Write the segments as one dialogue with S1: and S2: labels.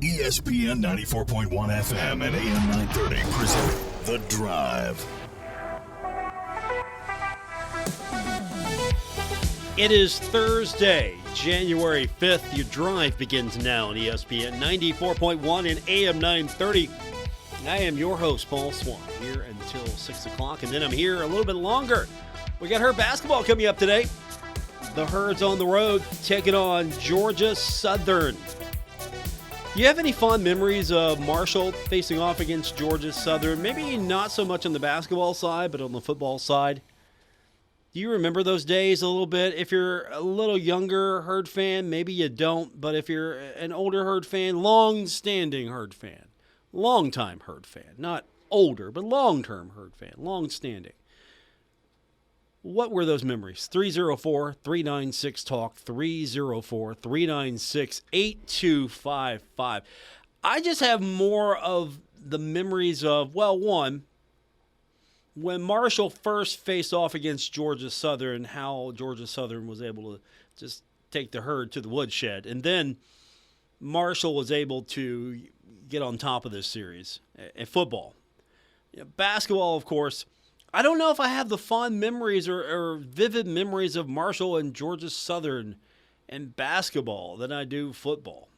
S1: ESPN 94.1 FM and AM 930 present The Drive.
S2: It is Thursday, January 5th. Your drive begins now on ESPN 94.1 and AM 930. I am your host, Paul Swann, here until 6 o'clock, and then I'm here a little bit longer. We got Herd basketball coming up today. The Herd's on the road, taking on Georgia Southern. Do you have any fond memories of Marshall facing off against Georgia Southern? Maybe not so much on the basketball side, but on the football side. Do you remember those days a little bit? If you're a little younger Herd fan, maybe you don't. But if you're an older Herd fan, long-standing Herd fan, long-time Herd fan, not older, but long-term Herd fan, long-standing. What were those memories? 304-396-TALK, 304-396-8255. I just have more of the memories of, well, one, when Marshall first faced off against Georgia Southern, how Georgia Southern was able to just take the Herd to the woodshed. And then Marshall was able to get on top of this series in football. Basketball, of course, I don't know if I have the fond memories or vivid memories of Marshall and Georgia Southern and basketball than I do football.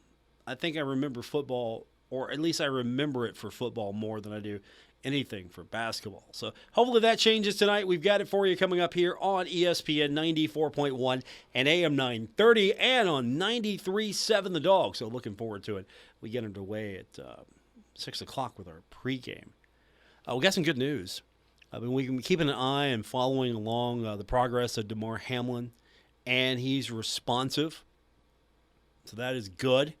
S2: I think I remember football, or at least I remember it for football more than I do anything for basketball. So hopefully that changes tonight. We've got it for you coming up here on ESPN 94.1 and AM 930 and on 93.7 The Dog. So looking forward to it. We get underway at 6 o'clock with our pregame. We got some good news. We've been keeping an eye and following along the progress of Damar Hamlin, and he's responsive. So that is good.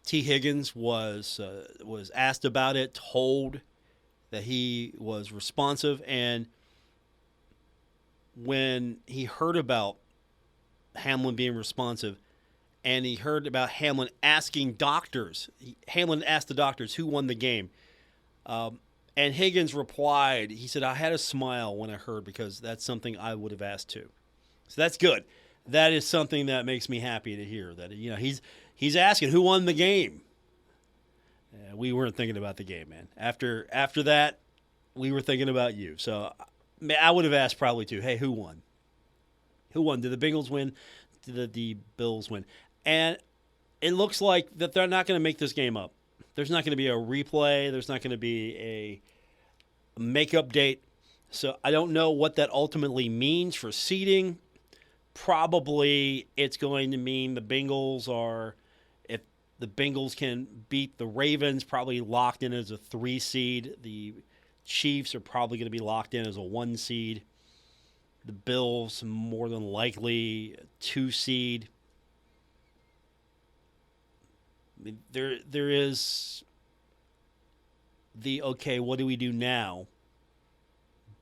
S2: T. Higgins was asked about it, told that he was responsive, and when he heard about Hamlin being responsive, and he heard about Hamlin asking doctors, Hamlin asked the doctors who won the game. And Higgins replied, he said, I had a smile when I heard because that's something I would have asked too. So that's good. That is something that makes me happy to hear that, he's asking who won the game. We weren't thinking about the game, man. After that, we were thinking about you. So I would have asked probably too, hey, who won? Who won? Did the Bengals win? Did the Bills win? And it looks like that they're not going to make this game up. There's not going to be a replay. There's not going to be a makeup date. So I don't know what that ultimately means for seeding. Probably it's going to mean the Bengals are, if the Bengals can beat the Ravens, probably locked in as a 3 seed. The Chiefs are probably going to be locked in as a 1 seed. The Bills, more than likely, a 2 seed. There is the, okay, what do we do now?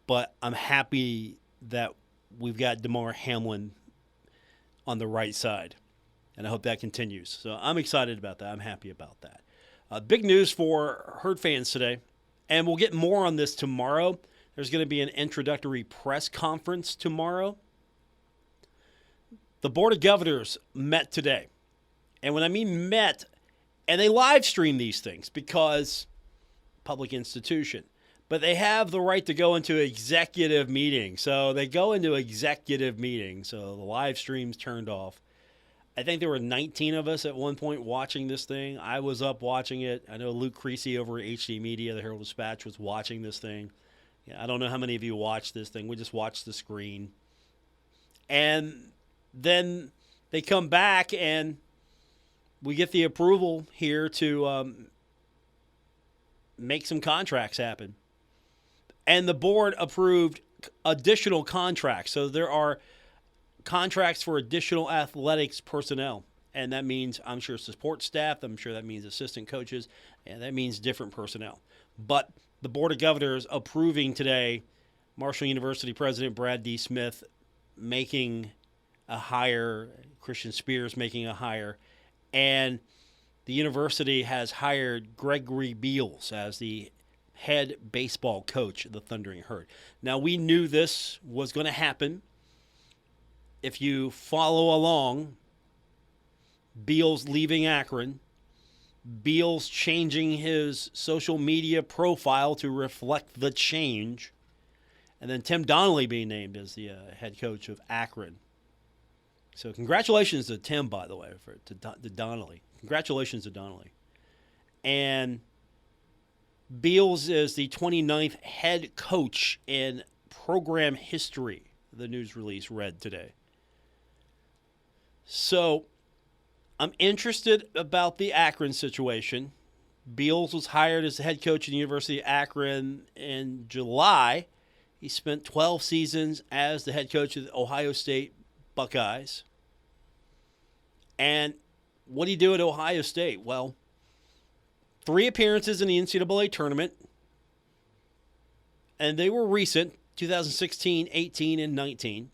S2: But I'm happy that we've got Damar Hamlin on the right side, and I hope that continues. So I'm excited about that. I'm happy about that. Big news for Herd fans today, and we'll get more on this tomorrow. There's going to be an introductory press conference tomorrow. The Board of Governors met today, and when I mean met, and they live stream these things because public institution. But they have the right to go into executive meeting. So they go into executive meeting. So the live stream's turned off. I think there were 19 of us at one point watching this thing. I was up watching it. I know Luke Creasy over at HD Media, the Herald Dispatch, was watching this thing. Yeah, I don't know how many of you watched this thing. We just watched the screen. And then they come back and we get the approval here to make some contracts happen. And the board approved additional contracts. So there are contracts for additional athletics personnel. And that means, I'm sure, support staff. I'm sure that means assistant coaches. And that means different personnel. But the Board of Governors approving today, Marshall University President Brad D. Smith making a hire, Christian Spears making a hire, and the university has hired Gregory Beals as the head baseball coach of the Thundering Herd. Now, we knew this was going to happen. If you follow along, Beals leaving Akron, Beals changing his social media profile to reflect the change, and then Tim Donnelly being named as the head coach of Akron. So congratulations to Tim, by the way, to Donnelly. Congratulations to Donnelly. And Beals is the 29th head coach in program history, the news release read today. So I'm interested about the Akron situation. Beals was hired as the head coach at the University of Akron in July. He spent 12 seasons as the head coach of the Ohio State Buckeyes. And what did he do at Ohio State? Well, 3 appearances in the NCAA tournament, and they were recent, 2016, 18, and 19,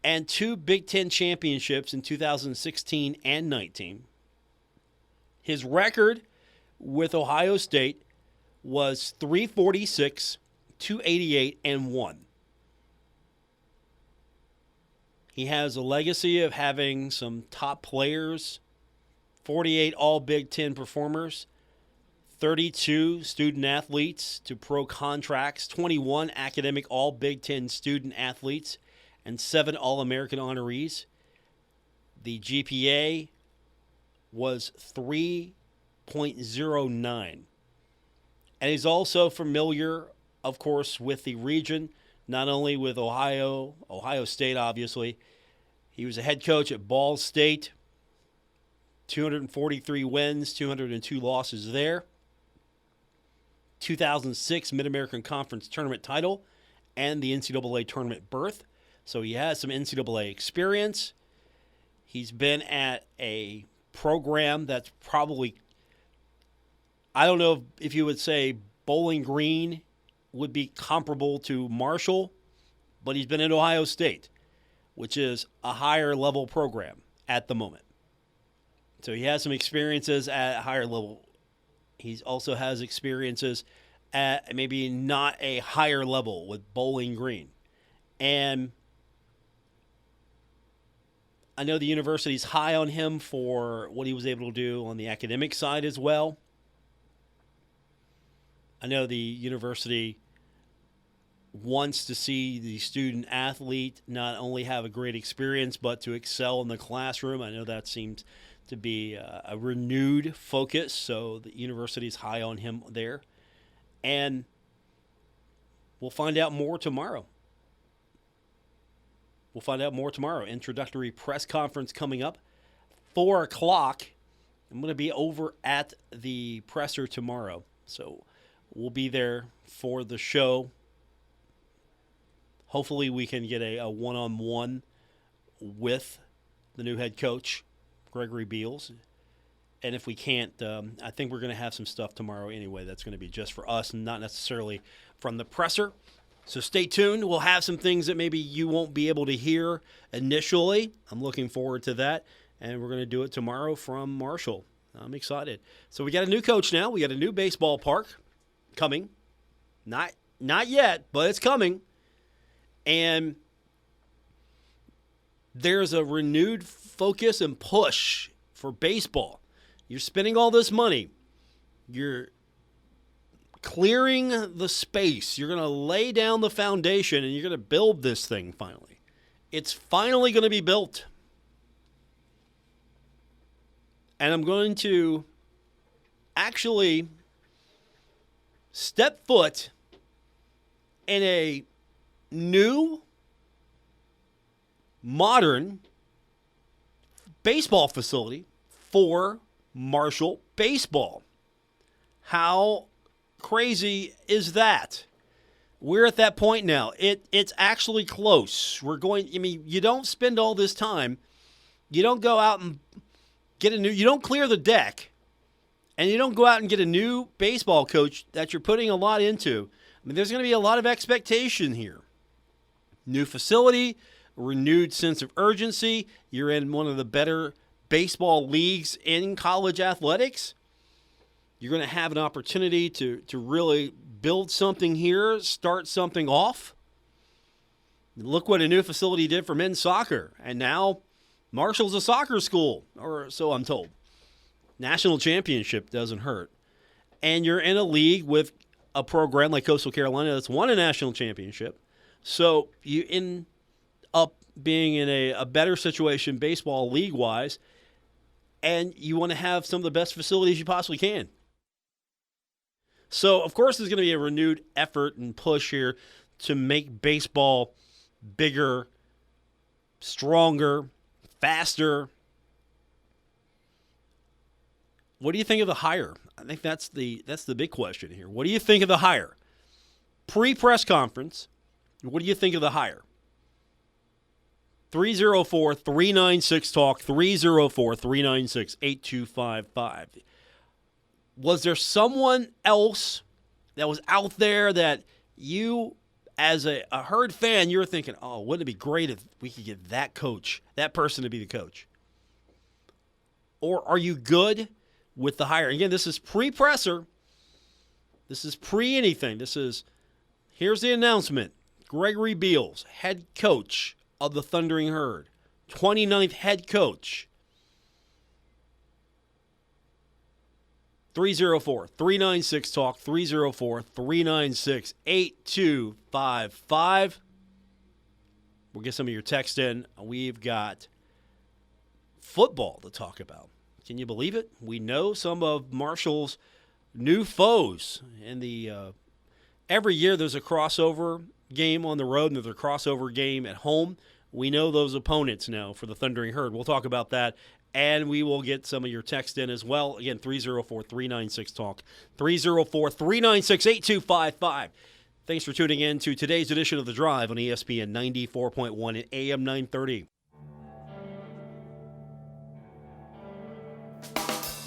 S2: and 2 Big Ten championships in 2016 and 19. His record with Ohio State was 346, 288, and 1. He has a legacy of having some top players, 48 all Big Ten performers, 32 student athletes to pro contracts, 21 academic all Big Ten student athletes, and 7 All-American honorees. The GPA was 3.09. And he's also familiar, of course, with the region, not only with Ohio State, obviously. He was a head coach at Ball State, 243 wins, 202 losses there. 2006 Mid-American Conference Tournament title and the NCAA tournament berth. So he has some NCAA experience. He's been at a program that's probably, I don't know if you would say Bowling Green would be comparable to Marshall, but he's been at Ohio State, which is a higher level program at the moment. So he has some experiences at a higher level. He also has experiences at maybe not a higher level with Bowling Green. And I know the university's high on him for what he was able to do on the academic side as well. I know the university wants to see the student athlete not only have a great experience, but to excel in the classroom. I know that seems to be a renewed focus, so the university's high on him there. And we'll find out more tomorrow. Introductory press conference coming up, 4 o'clock. I'm going to be over at the presser tomorrow, so we'll be there for the show. Hopefully we can get a one-on-one with the new head coach, Gregory Beals. And if we can't, I think we're going to have some stuff tomorrow anyway that's going to be just for us and not necessarily from the presser. So stay tuned. We'll have some things that maybe you won't be able to hear initially. I'm looking forward to that. And we're going to do it tomorrow from Marshall. I'm excited. So we got a new coach now. We got a new baseball park coming. Not yet, but it's coming. And there's a renewed focus and push for baseball. You're spending all this money. You're clearing the space. You're going to lay down the foundation, and you're going to build this thing finally. It's finally going to be built. And I'm going to actually step foot in a new, modern baseball facility for Marshall baseball. How crazy is that? We're at that point now. It's actually close. You don't spend all this time. You don't go out and you don't clear the deck, and you don't go out and get a new baseball coach that you're putting a lot into. There's going to be a lot of expectation here. New facility, renewed sense of urgency. You're in one of the better baseball leagues in college athletics. You're going to have an opportunity to really build something here, start something off. Look what a new facility did for men's soccer. And now Marshall's a soccer school, or so I'm told. National championship doesn't hurt. And you're in a league with a program like Coastal Carolina that's won a national championship. So you end up being in a better situation baseball league-wise, and you want to have some of the best facilities you possibly can. So, of course, there's going to be a renewed effort and push here to make baseball bigger, stronger, faster. What do you think of the hire? I think that's the big question here. What do you think of the hire? Pre-press conference, what do you think of the hire? 304-396-TALK, 304-396-8255. Was there someone else that was out there that you, as a Herd fan, you're thinking, oh, wouldn't it be great if we could get that coach, that person to be the coach? Or are you good with the hire? Again, this is pre-presser. This is pre-anything. Here's the announcement. Gregory Beals, head coach of the Thundering Herd, 29th head coach. 304-396-TALK, 304-396-8255. We'll get some of your text in. We've got football to talk about. Can you believe it? We know some of Marshall's new foes. And every year there's a crossover game on the road and there's a crossover game at home. We know those opponents now for the Thundering Herd. We'll talk about that, and we will get some of your text in as well. Again, 304-396-TALK, 304-396-8255. Thanks for tuning in to today's edition of The Drive on ESPN 94.1 and AM 930.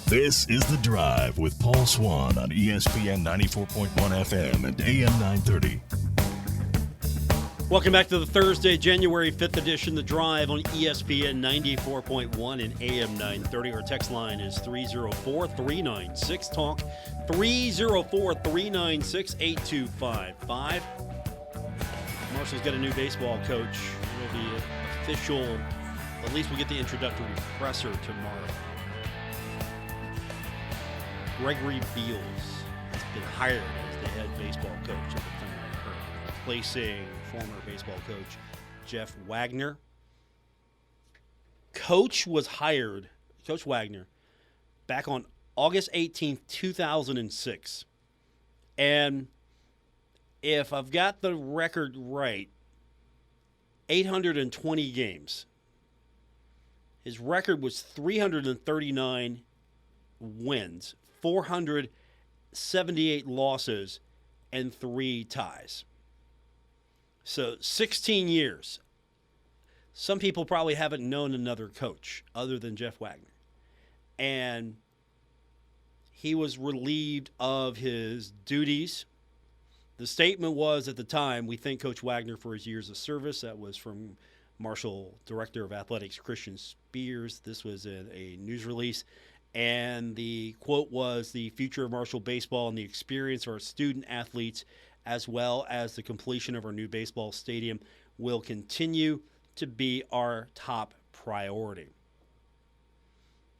S1: This is The Drive with Paul Swann on ESPN 94.1 FM and AM 930.
S2: Welcome back to the Thursday, January 5th edition, The Drive on ESPN 94.1 and AM 930. Our text line is 304-396-TALK, 304-396-8255. Marshall's got a new baseball coach. It'll be official. At least we'll get the introductory presser tomorrow. Gregory Beals has been hired as the head baseball coach of the Thundering Herd, replacing former baseball coach Jeff Wagner. Coach Wagner, back on August 18th, 2006. And if I've got the record right, 820 games. His record was 339 wins, 478 losses, and 3 ties. So 16 years. Some people probably haven't known another coach other than Jeff Wagner. And he was relieved of his duties. The statement was at the time, we thank Coach Wagner for his years of service. That was from Marshall Director of Athletics Christian Spears. This was in a news release. And the quote was, the future of Marshall baseball and the experience of our student athletes, as well as the completion of our new baseball stadium, will continue to be our top priority.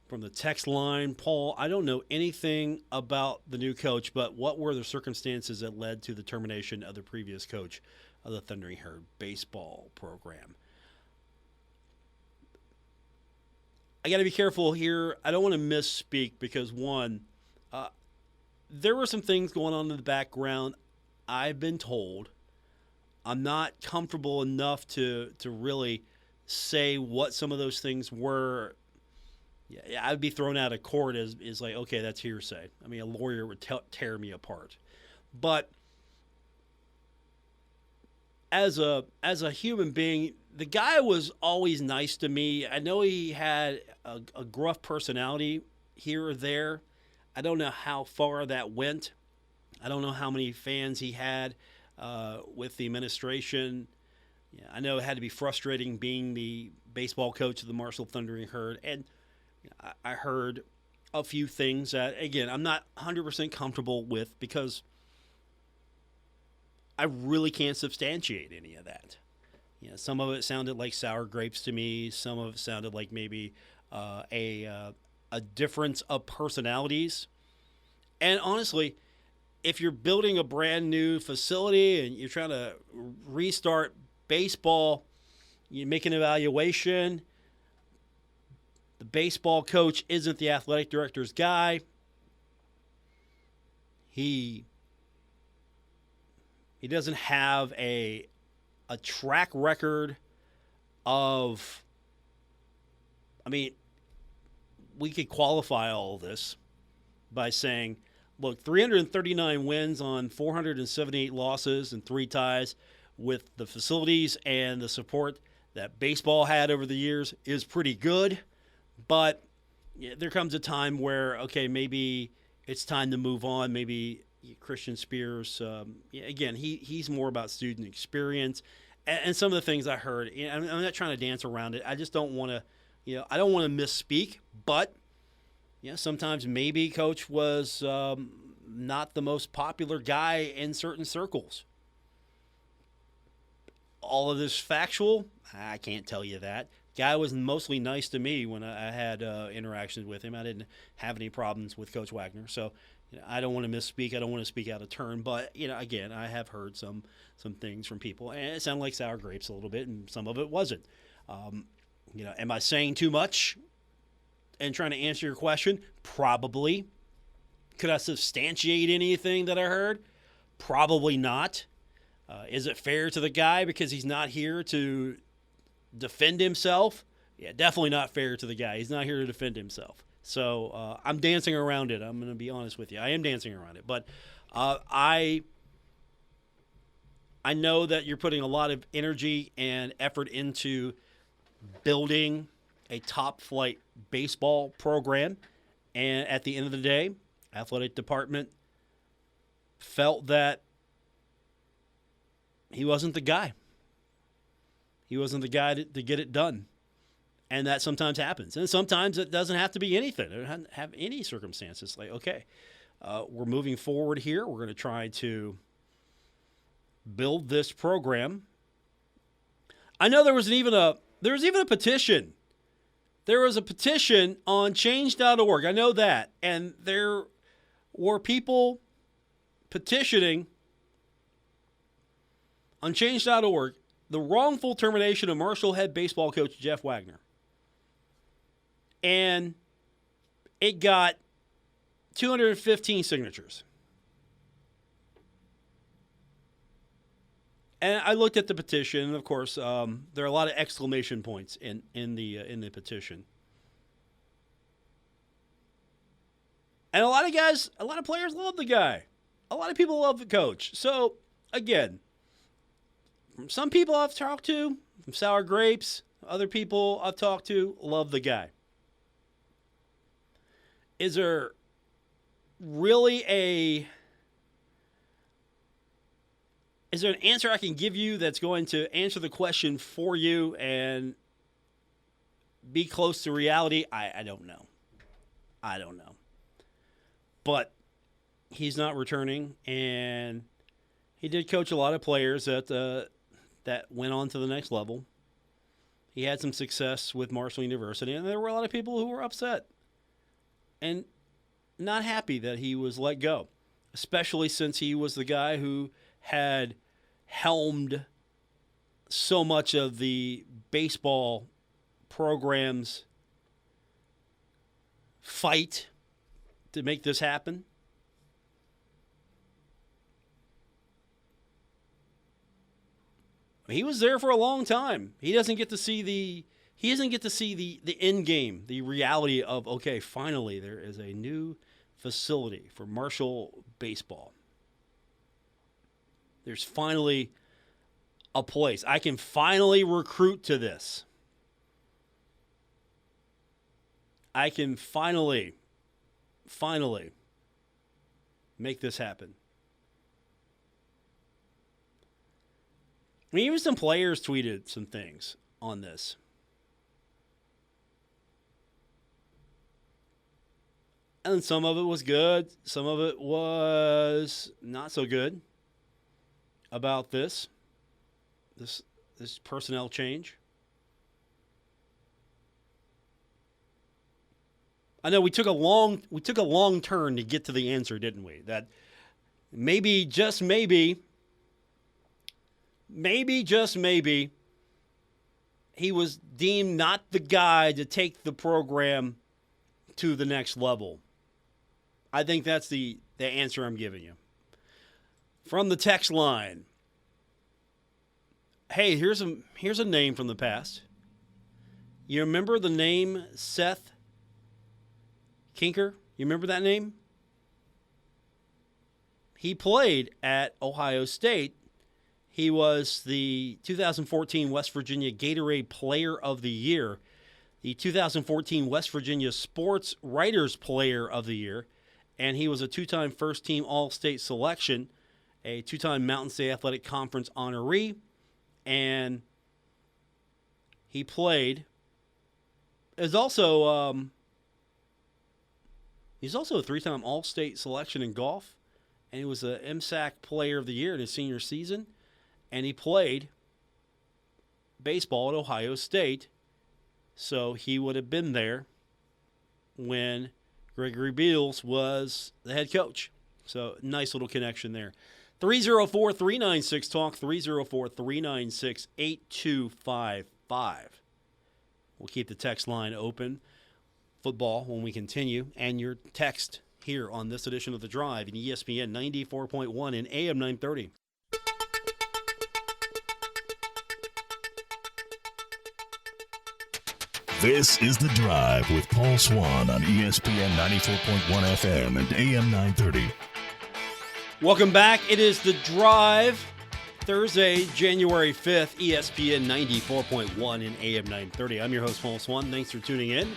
S2: From the text line, Paul, I don't know anything about the new coach, but what were the circumstances that led to the termination of the previous coach of the Thundering Herd baseball program? I got to be careful here. I don't want to misspeak because, one, there were some things going on in the background. I've been told. I'm not comfortable enough to really say what some of those things were. Yeah, I'd be thrown out of court as like, okay, that's hearsay. I mean, a lawyer would tear me apart. But as a human being, the guy was always nice to me. I know he had a gruff personality here or there. I don't know how far that went. I don't know how many fans he had with the administration. Yeah, I know it had to be frustrating being the baseball coach of the Marshall Thundering Herd. And I heard a few things that, again, I'm not 100% comfortable with because I really can't substantiate any of that. You know, some of it sounded like sour grapes to me. Some of it sounded like maybe a a difference of personalities. And honestly, if you're building a brand new facility and you're trying to restart baseball, you make an evaluation. The baseball coach isn't the athletic director's guy. He doesn't have a track record of, I mean, we could qualify all this by saying, look, 339 wins on 478 losses and 3 ties with the facilities and the support that baseball had over the years is pretty good. But there comes a time where, okay, maybe it's time to move on. Maybe Christian Spears, again, he's more about student experience. And some of the things I heard, I'm not trying to dance around it. I just don't want to, I don't want to misspeak. But, sometimes maybe Coach was not the most popular guy in certain circles. All of this factual, I can't tell you that. Guy was mostly nice to me when I had interactions with him. I didn't have any problems with Coach Wagner. So, I don't want to misspeak. I don't want to speak out of turn. But, again, I have heard some things from people. And it sounded like sour grapes a little bit, and some of it wasn't. Am I saying too much and trying to answer your question? Probably. Could I substantiate anything that I heard? Probably not. Is it fair to the guy because he's not here to defend himself? Yeah, definitely not fair to the guy. He's not here to defend himself. So I'm dancing around it. I'm going to be honest with you. I am dancing around it. But I know that you're putting a lot of energy and effort into building a top-flight baseball program. And at the end of the day, athletic department felt that he wasn't the guy. He wasn't the guy to get it done. And that sometimes happens. And sometimes it doesn't have to be anything. It doesn't have any circumstances. Like, okay, we're moving forward here. We're going to try to build this program. I know there was even a petition. There was a petition on change.org. I know that. And there were people petitioning on change.org the wrongful termination of Marshall head baseball coach Jeff Wagner. And it got 215 signatures. And I looked at the petition, and of course, there are a lot of exclamation points in the petition. And a lot of players love the guy. A lot of people love the coach. So, again, from some people I've talked to, from sour grapes, other people I've talked to love the guy. Is there really is there an answer I can give you that's going to answer the question for you and be close to reality? I don't know. I don't know. But he's not returning, and he did coach a lot of players that went on to the next level. He had some success with Marshall University, and there were a lot of people who were upset and not happy that he was let go, especially since he was the guy who had helmed so much of the baseball program's fight to make this happen. He was there for a long time. He doesn't get to see the end game, the reality of, okay, finally there is a new facility for Marshall baseball. There's finally a place. I can finally recruit to this. I can finally make this happen. I mean, even some players tweeted some things on this. And some of it was good. Some of it was not so good about this personnel change. I know we took a long turn to get to the answer, didn't we? That maybe, just maybe, he was deemed not the guy to take the program to the next level. I think that's the answer I'm giving you. From the text line. Hey, here's a name from the past. You remember the name Seth Kinker? You remember that name? He played at Ohio State. He was the 2014 West Virginia Gatorade Player of the Year, the 2014 West Virginia Sports Writers Player of the Year, and he was a two-time first-team All-State selection, a two-time Mountain State Athletic Conference honoree, and he played. He's also a three-time All-State selection in golf, and he was a MSAC Player of the Year in his senior season, and he played baseball at Ohio State, so he would have been there when Gregory Beals was the head coach. So nice little connection there. 304-396-TALK, 304-396-8255. We'll keep the text line open. Football when we continue, and your text here on this edition of The Drive in ESPN 94.1 and AM 930.
S1: This is The Drive with Paul Swann on ESPN 94.1 FM and AM 930.
S2: Welcome back. It is The Drive, Thursday, January 5th, ESPN 94.1 and AM 930. I'm your host, Paul Swann. Thanks for tuning in.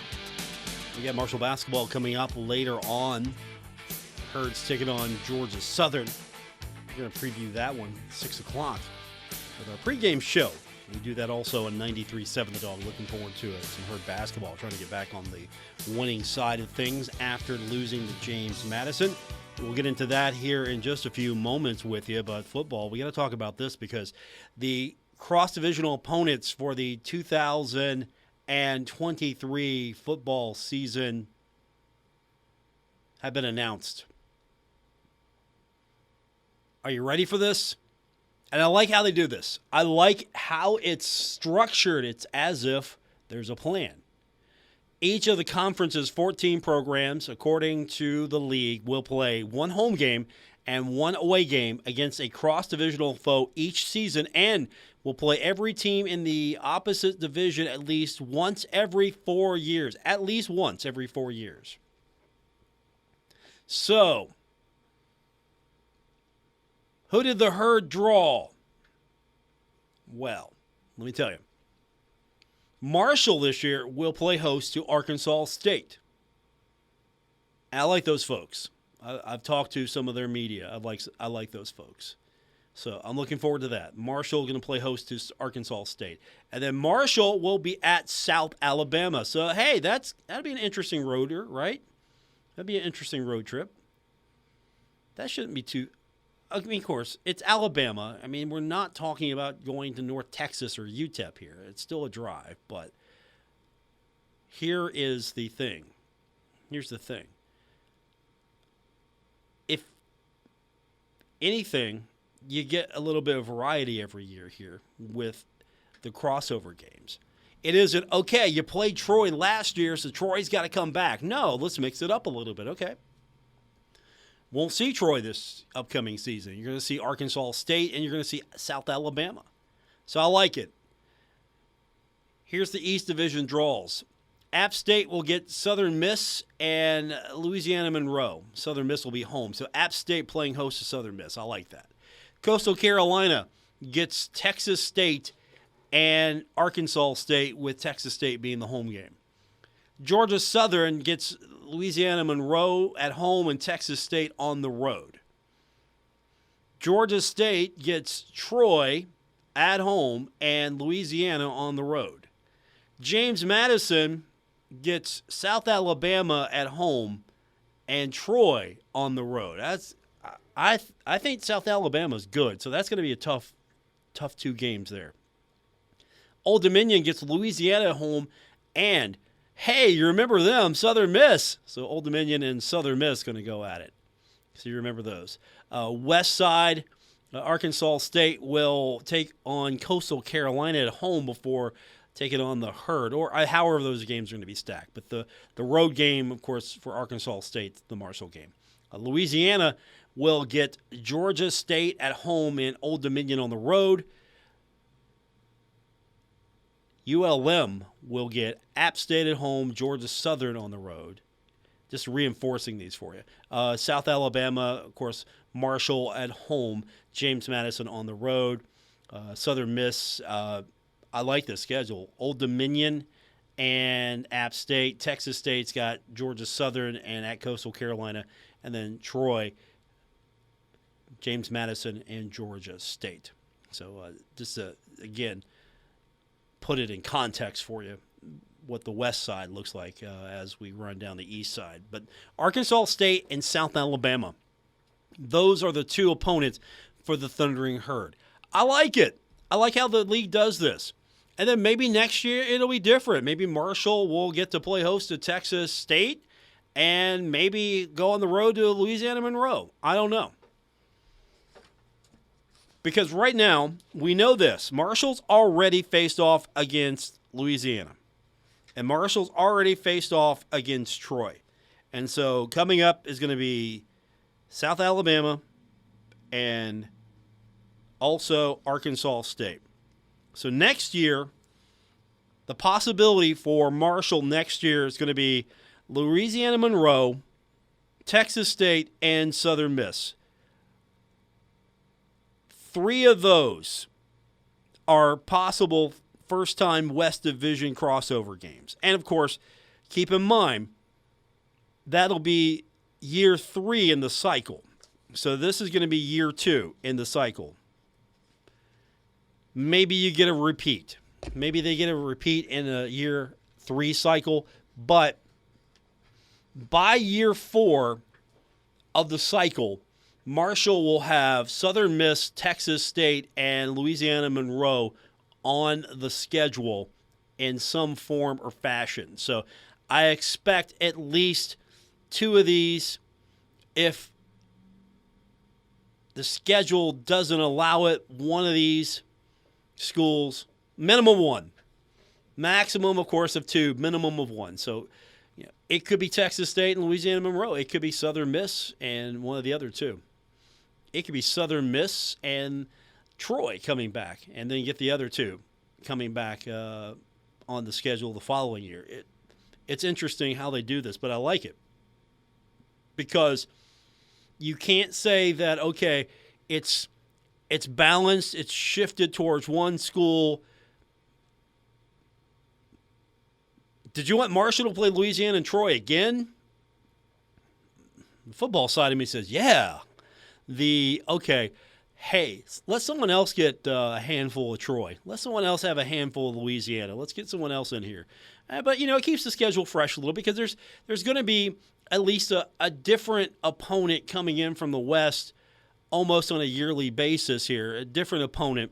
S2: We got Marshall basketball coming up later on. Herds taking on Georgia Southern. We're going to preview that one at 6 o'clock with our pregame show. We do that also on 93.7 The Dog. Looking forward to it. Some Herd basketball. Trying to get back on the winning side of things after losing to James Madison. We'll get into that here in just a few moments with you. But football, we got to talk about this because the cross-divisional opponents for the 2023 football season have been announced. Are you ready for this? And I like how they do this. I like how it's structured. It's as if there's a plan. Each of the conference's 14 programs, according to the league, will play one home game and one away game against a cross-divisional foe each season, and will play every team in the opposite division at least once every 4 years. At least once every 4 years. So, who did the Herd draw? Well, let me tell you. Marshall this year will play host to Arkansas State. I like those folks. I've talked to some of their media. I like those folks. So I'm looking forward to that. Marshall going to play host to Arkansas State. And then Marshall will be at South Alabama. So, hey, that'd be an interesting roader, right? That'd be an interesting road trip. That shouldn't be too... I mean, of course, it's Alabama. I mean, we're not talking about going to North Texas or UTEP here. It's still a drive, but here is the thing. Here's the thing. If anything, you get a little bit of variety every year here with the crossover games. It isn't, okay, you played Troy last year, so Troy's got to come back. No, let's mix it up a little bit. Okay. Won't see Troy this upcoming season. You're going to see Arkansas State, and you're going to see South Alabama. So I like it. Here's the East Division draws. App State will get Southern Miss and Louisiana Monroe. Southern Miss will be home. So App State playing host to Southern Miss. I like that. Coastal Carolina gets Texas State and Arkansas State, with Texas State being the home game. Georgia Southern gets Louisiana Monroe at home and Texas State on the road. Georgia State gets Troy at home and Louisiana on the road. James Madison gets South Alabama at home and Troy on the road. I think South Alabama's good, so that's going to be a tough 2 games there. Old Dominion gets Louisiana at home and Hey, you remember them, Southern Miss. So Old Dominion and Southern Miss going to go at it. So you remember those. West Side, Arkansas State will take on Coastal Carolina at home before taking on the Herd, or however those games are going to be stacked. But the road game, of course, for Arkansas State, the Marshall game. Louisiana will get Georgia State at home and Old Dominion on the road. ULM will get App State at home, Georgia Southern on the road. Just reinforcing these for you. South Alabama, of course, Marshall at home, James Madison on the road. Southern Miss, I like this schedule. Old Dominion and App State. Texas State's got Georgia Southern and at Coastal Carolina. And then Troy, James Madison, and Georgia State. So just, again, put it in context for you, what the west side looks like as we run down the east side. But Arkansas State and South Alabama, those are the two opponents for the Thundering Herd. I like it. I like how the league does this. And then maybe next year it'll be different. Maybe Marshall will get to play host to Texas State and maybe go on the road to Louisiana Monroe. I don't know. Because right now, we know this. Marshall's already faced off against Louisiana. And Marshall's already faced off against Troy. And so coming up is going to be South Alabama and also Arkansas State. So next year, the possibility for Marshall next year is going to be Louisiana Monroe, Texas State, and Southern Miss. 3 of those are possible first-time West Division crossover games. And, of course, keep in mind, that'll be year 3 in the cycle. So this is going to be year 2 in the cycle. Maybe you get a repeat. Maybe they get a repeat in a year 3 cycle. But by year 4 of the cycle, Marshall will have Southern Miss, Texas State, and Louisiana Monroe on the schedule in some form or fashion. So I expect at least 2 of these. If the schedule doesn't allow it, 1 of these schools, minimum 1. Maximum, of course, of 2, minimum of 1. So it could be Texas State and Louisiana Monroe. It could be Southern Miss and one of the other 2. It could be Southern Miss and Troy coming back, and then you get the other 2 coming back on the schedule the following year. It's interesting how they do this, but I like it because you can't say that, okay, it's balanced, it's shifted towards one school. Did you want Marshall to play Louisiana and Troy again? The football side of me says, yeah. Hey, let someone else get a handful of Troy. Let someone else have a handful of Louisiana. Let's get someone else in here. But, it keeps the schedule fresh a little because there's going to be at least a different opponent coming in from the West almost on a yearly basis here, a different opponent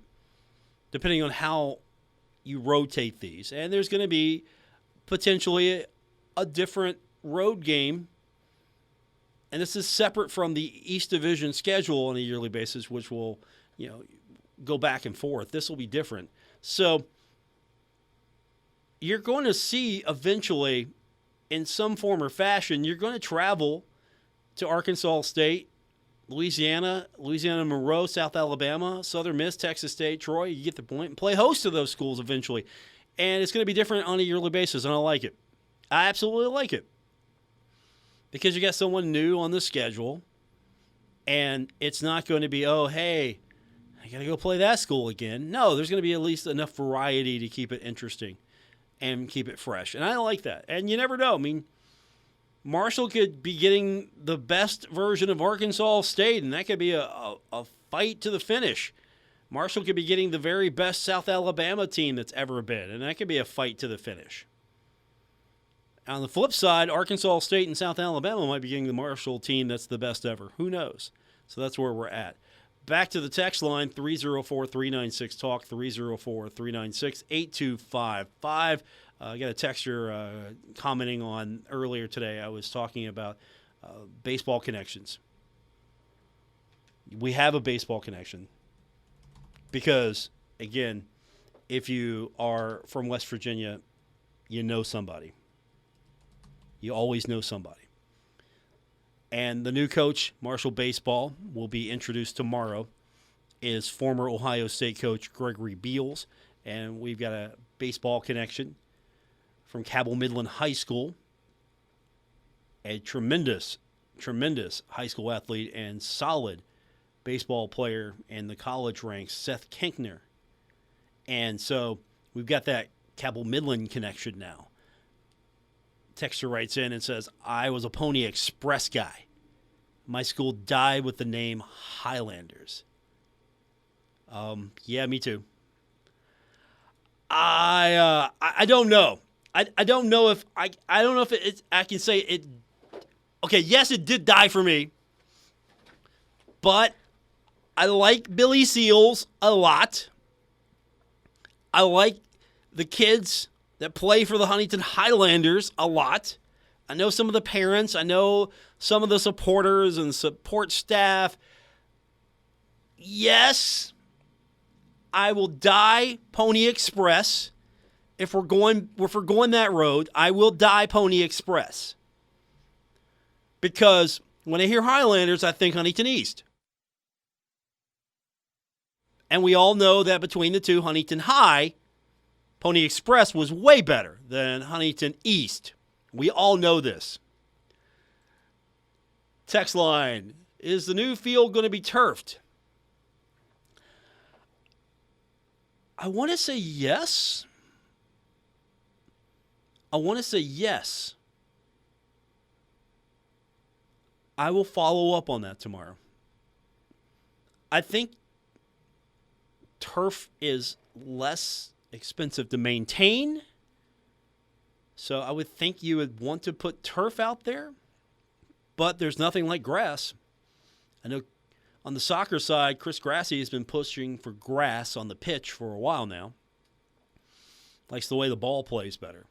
S2: depending on how you rotate these. And there's going to be potentially a different road game. And this is separate from the East Division schedule on a yearly basis, which will, go back and forth. This will be different. So you're going to see eventually, in some form or fashion, you're going to travel to Arkansas State, Louisiana Monroe, South Alabama, Southern Miss, Texas State, Troy. You get the point. And play host to those schools eventually. And it's going to be different on a yearly basis, and I like it. I absolutely like it. Because you got someone new on the schedule, and it's not going to be, oh, hey, I got to go play that school again. No, there's going to be at least enough variety to keep it interesting and keep it fresh. And I like that. And you never know. I mean, Marshall could be getting the best version of Arkansas State, and that could be a fight to the finish. Marshall could be getting the very best South Alabama team that's ever been, and that could be a fight to the finish. On the flip side, Arkansas State and South Alabama might be getting the Marshall team that's the best ever. Who knows? So that's where we're at. Back to the text line, 304-396-TALK, 304-396-8255. I got a texter commenting on earlier today. I was talking about baseball connections. We have a baseball connection because, again, if you are from West Virginia, you know somebody. You always know somebody. And the new coach, Marshall Baseball, will be introduced tomorrow, is former Ohio State coach Gregory Beals. And we've got a baseball connection from Cabell Midland High School, a tremendous high school athlete and solid baseball player in the college ranks, Seth Kinkner. And so we've got that Cabell Midland connection now. Texter writes in and says, I was a Pony Express guy. My school died with the name Highlanders. Yeah, me too. I don't know. I don't know if I don't know if it's I can say it. Okay, yes, it did die for me, but I like Billy Seals a lot. I like the kids that play for the Huntington Highlanders a lot. I know some of the parents. I know some of the supporters and support staff. Yes, I will die Pony Express. If we're going that road, I will die Pony Express. Because when I hear Highlanders, I think Huntington East. And we all know that between the two, Huntington High, Pony Express was way better than Huntington East. We all know this. Text line, is the new field going to be turfed? I want to say yes. I will follow up on that tomorrow. I think turf is less expensive to maintain. So I would think you would want to put turf out there. But there's nothing like grass. I know on the soccer side, Chris Grassi has been pushing for grass on the pitch for a while now. Likes the way the ball plays better.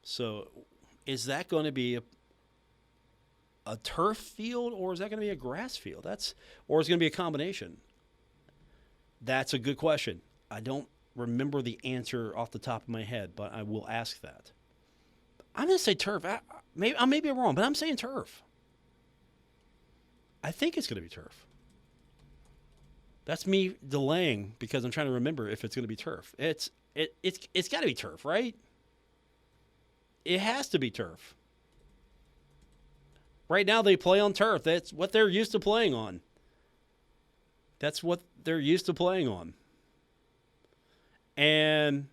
S2: So is that going to be a turf field, or is that going to be a grass field? Or is it going to be a combination? That's a good question. I don't remember the answer off the top of my head, but I will ask that. I'm going to say turf. Maybe I'm wrong, but I'm saying turf. I think it's going to be turf. That's me delaying because I'm trying to remember if it's going to be turf. It's got to be turf, right? It has to be turf. Right now they play on turf. That's what they're used to playing on. And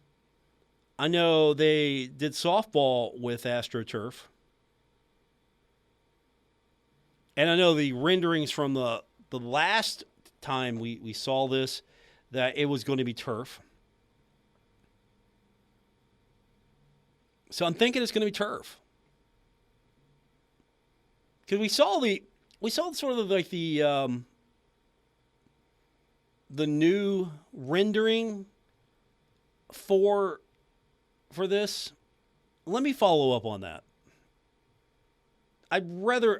S2: I know they did softball with AstroTurf. And I know the renderings from the last time we saw this, that it was going to be turf. So I'm thinking it's going to be turf. Because we saw sort of like the new rendering for this. Let me follow up on that. I'd rather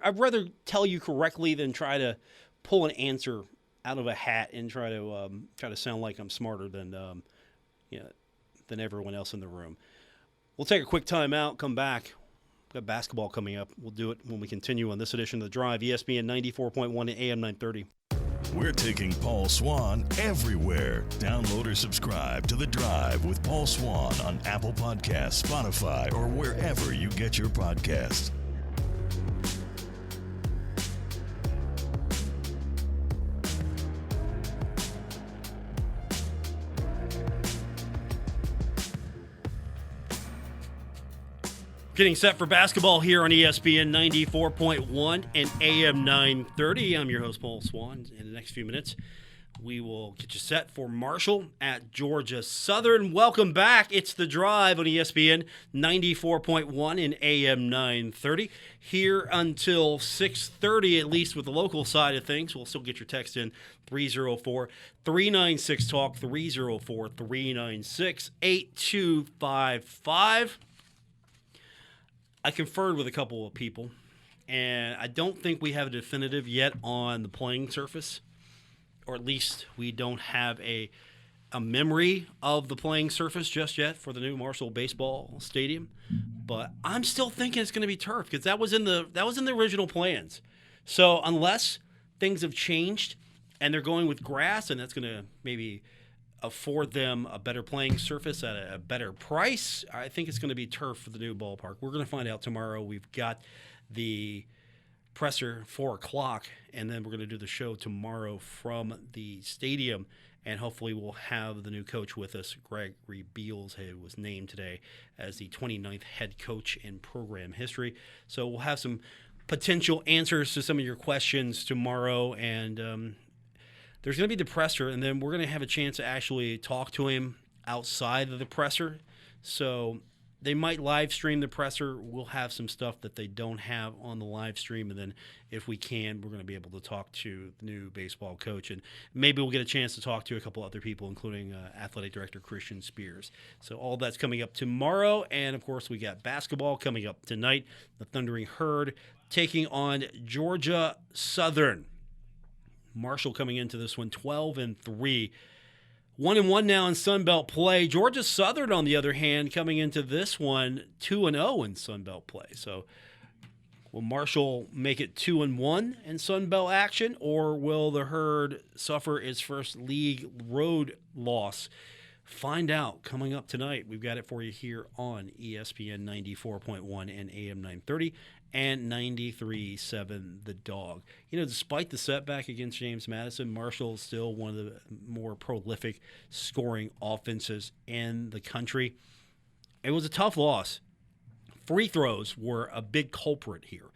S2: tell you correctly than try to pull an answer out of a hat and try to sound like I'm smarter than everyone else in the room. We'll take a quick time out, come back. We've got basketball coming up. We'll do it when we continue on this edition of The Drive, ESPN 94.1 and AM 930.
S1: We're taking Paul Swann everywhere. Download or subscribe to The Drive with Paul Swann on Apple Podcasts, Spotify, or wherever you get your podcasts.
S2: Getting set for basketball here on ESPN 94.1 and AM 930. I'm your host, Paul Swann. In the next few minutes, we will get you set for Marshall at Georgia Southern. Welcome back. It's The Drive on ESPN 94.1 and AM 930. Here until 6:30, at least with the local side of things. We'll still get your text in 304-396-TALK, 304-396-8255. I conferred with a couple of people, and I don't think we have a definitive yet on the playing surface, or at least we don't have a memory of the playing surface just yet for the new Marshall Baseball Stadium. But I'm still thinking it's going to be turf because that was in the original plans. So unless things have changed and they're going with grass, and that's going to maybe afford them a better playing surface at a better price, I think it's going to be turf for the new ballpark. We're going to find out tomorrow. We've got the presser 4 o'clock, and then we're going to do the show tomorrow from the stadium, and hopefully we'll have the new coach with us. Gregory Beals, who was named today as the 29th head coach in program history. So we'll have some potential answers to some of your questions tomorrow, and there's going to be the presser, and then we're going to have a chance to actually talk to him outside of the presser. So they might live stream the presser. We'll have some stuff that they don't have on the live stream, and then if we can, we're going to be able to talk to the new baseball coach, and maybe we'll get a chance to talk to a couple other people, including athletic director Christian Spears. So all that's coming up tomorrow, and of course we got basketball coming up tonight. The Thundering Herd taking on Georgia Southern. Marshall coming into this one 12-3. 1-1 now in Sun Belt play. Georgia Southern, on the other hand, coming into this one 2-0 in Sun Belt play. So will Marshall make it 2-1 in Sun Belt action, or will the Herd suffer its first league road loss? Find out coming up tonight. We've got it for you here on ESPN 94.1 and AM 930 and 93.7 The Dog. You know, despite the setback against James Madison, Marshall is still one of the more prolific scoring offenses in the country. It was a tough loss. Free throws were a big culprit here,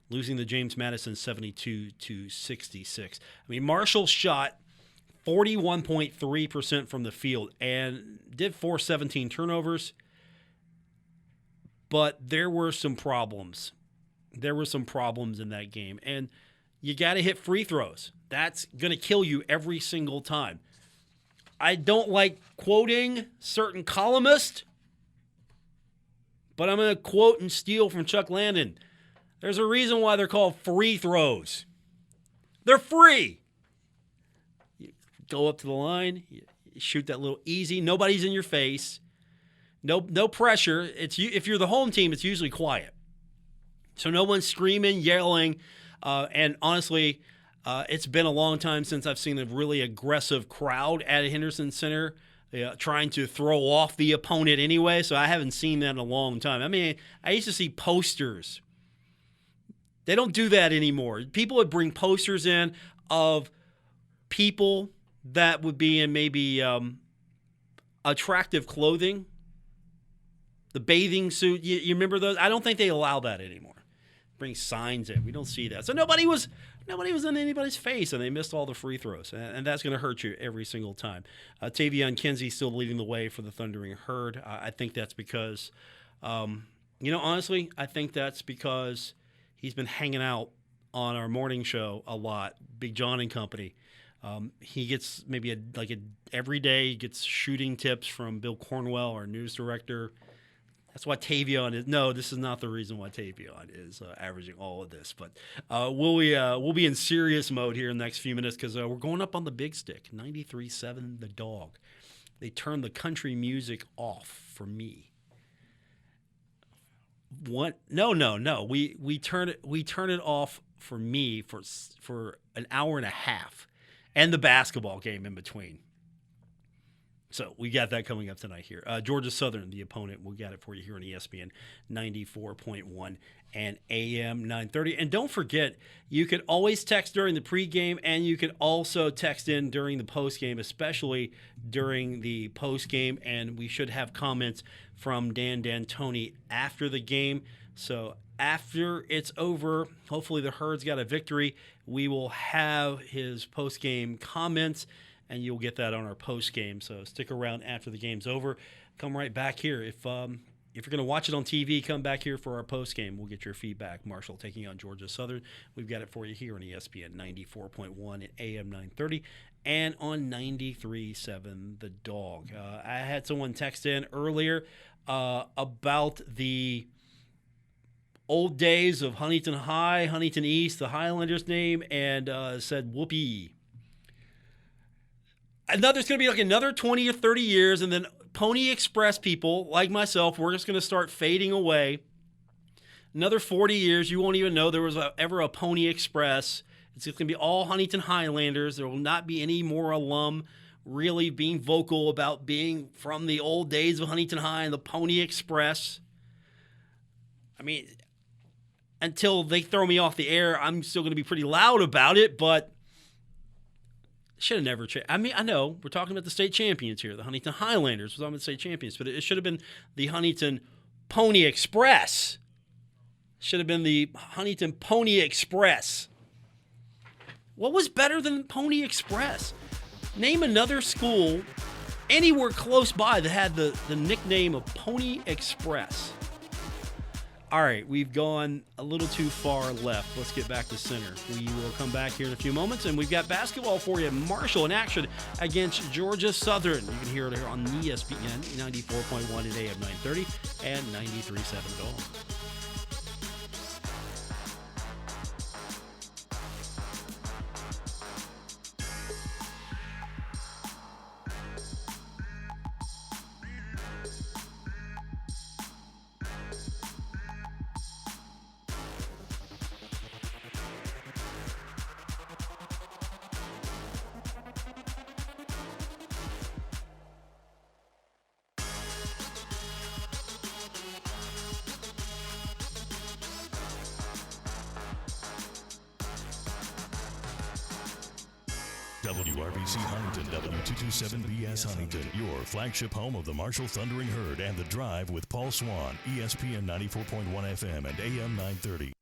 S2: losing to James Madison 72-66. I mean, Marshall shot 41.3% from the field and did force 17 turnovers, but there were some problems. There were some problems in that game, and you got to hit free throws. That's going to kill you every single time. I don't like quoting certain columnists, but I'm going to quote and steal from Chuck Landon. There's a reason why they're called free throws. They're free. You go up to the line, you shoot that little easy. Nobody's in your face. No pressure. If you're the home team, it's usually quiet. So no one's screaming, yelling, and honestly, it's been a long time since I've seen a really aggressive crowd at Henderson Center trying to throw off the opponent anyway, so I haven't seen that in a long time. I mean, I used to see posters. They don't do that anymore. People would bring posters in of people that would be in maybe attractive clothing, the bathing suit. You remember those? I don't think they allow that anymore. Bring signs in. We don't see that. So nobody was in anybody's face, and they missed all the free throws, and that's going to hurt you every single time. Tavion Kinsey still leading the way for the Thundering Herd. I think that's because, honestly, I think that's because he's been hanging out on our morning show a lot, Big John and Company. He gets maybe every day he gets shooting tips from Bill Cornwell, our news director. That's why Tavion is. No, this is not the reason why Tavion is averaging all of this. But we'll be in serious mode here in the next few minutes because we're going up on the big stick. 93.7 The Dog. They turned the country music off for me. What? No. We turn it off for me for an hour and a half, and the basketball game in between. So we got that coming up tonight here. Georgia Southern, the opponent. We got it for you here on ESPN 94.1 and AM 930. And don't forget, you can always text during the pregame, and you can also text in during the postgame, especially during the postgame. And we should have comments from Dan D'Antoni after the game. So after it's over, hopefully the Herd's got a victory. We will have his postgame comments, and you'll get that on our post game. So stick around after the game's over. Come right back here. If you're going to watch it on TV, come back here for our post game. We'll get your feedback. Marshall taking on Georgia Southern. We've got it for you here on ESPN 94.1 at AM 930 and on 93.7 The Dog. I had someone text in earlier about the old days of Huntington High, Huntington East, the Highlanders name, and said whoopee. There's going to be like another 20 or 30 years, and then Pony Express people like myself, we're just going to start fading away. Another 40 years, you won't even know there was ever a Pony Express. It's just going to be all Huntington Highlanders. There will not be any more alum really being vocal about being from the old days of Huntington High and the Pony Express. I mean, until they throw me off the air, I'm still going to be pretty loud about it, but should have never changed. I mean, I know we're talking about the state champions here, the Huntington Highlanders. We're talking about the state champions, but it should have been the Huntington Pony Express. Should have been the Huntington Pony Express. What was better than Pony Express? Name another school anywhere close by that had the nickname of Pony Express. All right, we've gone a little too far left. Let's get back to center. We will come back here in a few moments, and we've got basketball for you. Marshall in action against Georgia Southern. You can hear it here on ESPN 94.1 at AM 930 and 93.7 at all.
S1: WRBC Huntington, W227BS Huntington, your flagship home of the Marshall Thundering Herd and The Drive with Paul Swann, ESPN 94.1 FM and AM 930.